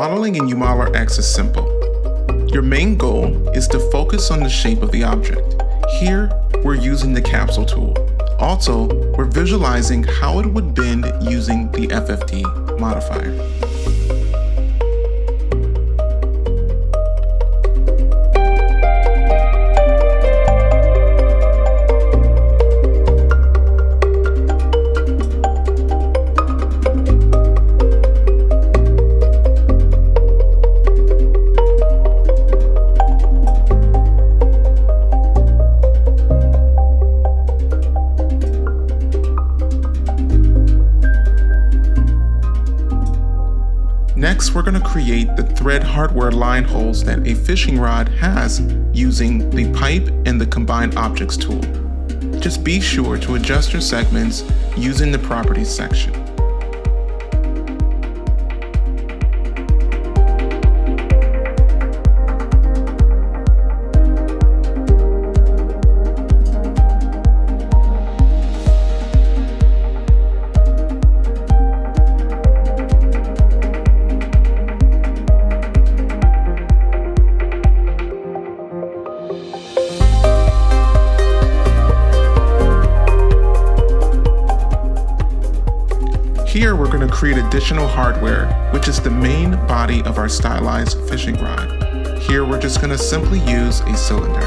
Modeling in UModeler X is simple. Your main goal is to focus on the shape of the object. Here, we're using the capsule tool. Also, we're visualizing how it would bend using the FFD modifier. Next, we're going to create the thread hardware line holes that a fishing rod has using the pipe and the combine objects tool. Just be sure to adjust your segments using the properties section. Here we're going to create additional hardware, which is the main body of our stylized fishing rod. Here we're just going to simply use a cylinder.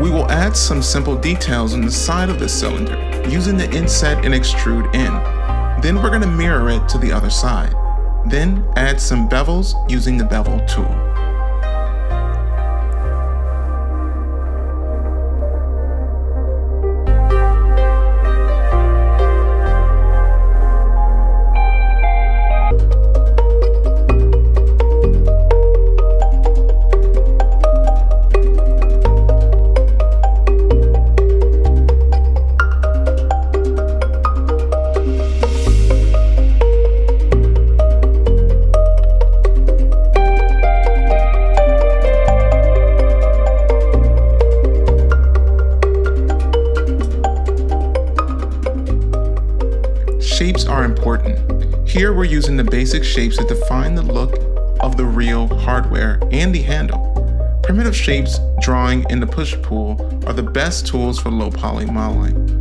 We will add some simple details on the side of the cylinder using the inset and extrude in. Then we're going to mirror it to the other side. Then add some bevels using the bevel tool. Shapes are important. Here we're using the basic shapes to define the look of the real hardware and the handle. Primitive shapes, drawing, and the push-pull are the best tools for low-poly modeling.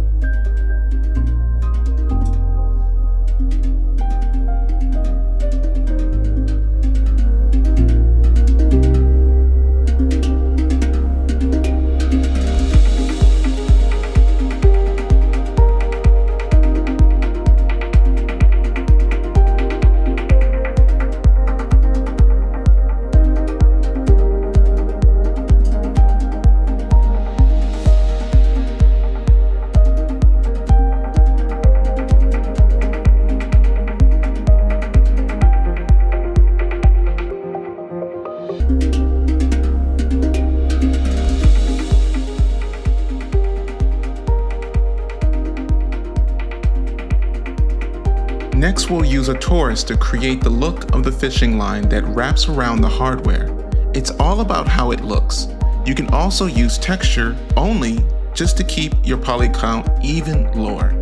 Next, we'll use a torus to create the look of the fishing line that wraps around the hardware. It's all about how it looks. You can also use texture only just to keep your poly count even lower.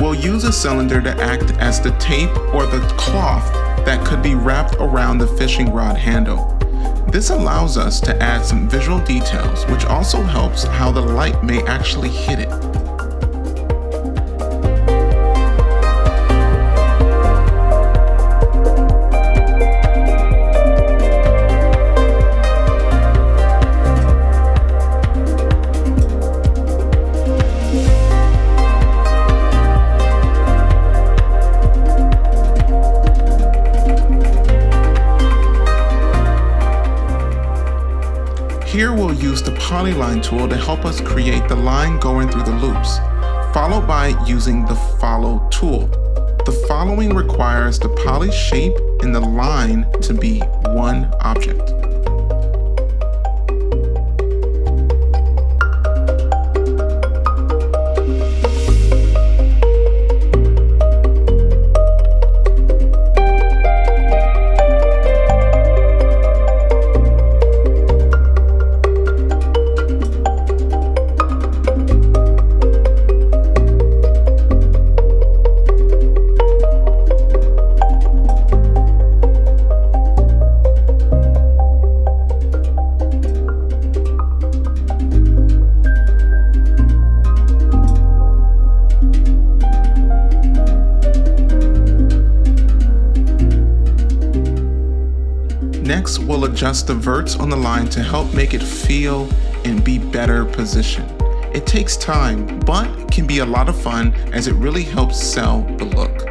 We'll use a cylinder to act as the tape or the cloth that could be wrapped around the fishing rod handle. This allows us to add some visual details, which also helps how the light may actually hit it. also use the polyline tool to help us create the line going through the loops, followed by using the follow tool. The following requires the poly shape and the line to be one object. Next, we'll adjust the verts on the line to help make it feel and be better positioned. It takes time, but can be a lot of fun as it really helps sell the look.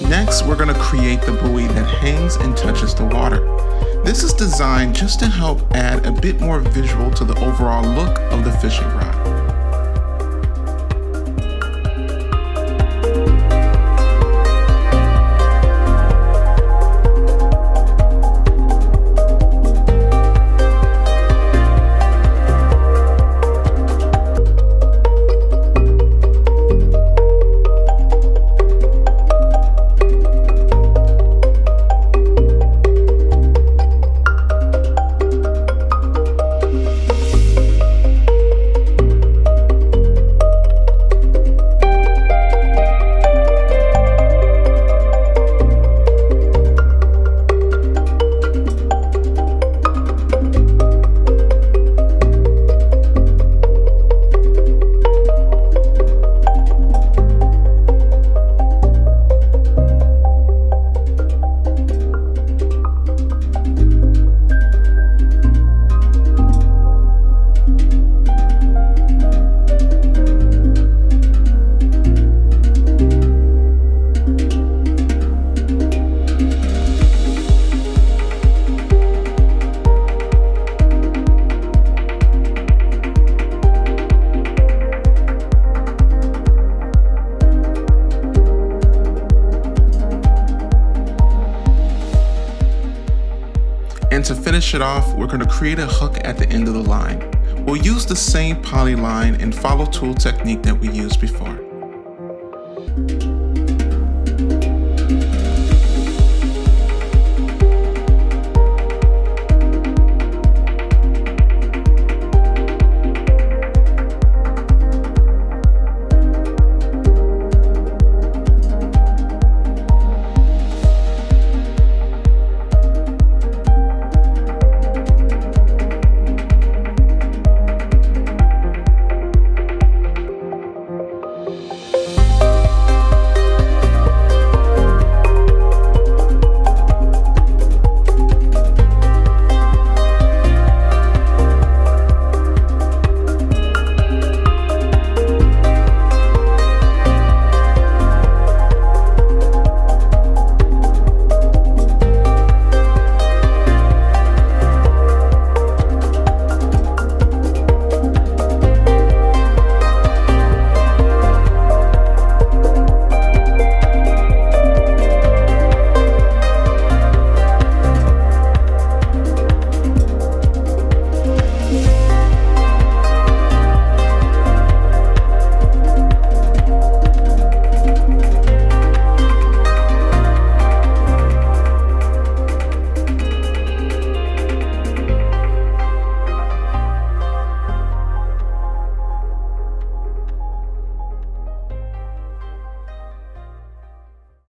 Next, we're going to create the buoy that hangs and touches the water. This is designed just to help add a bit more visual to the overall look of the fishing rod. And to finish it off, we're going to create a hook at the end of the line. We'll use the same polyline and follow tool technique that we used before.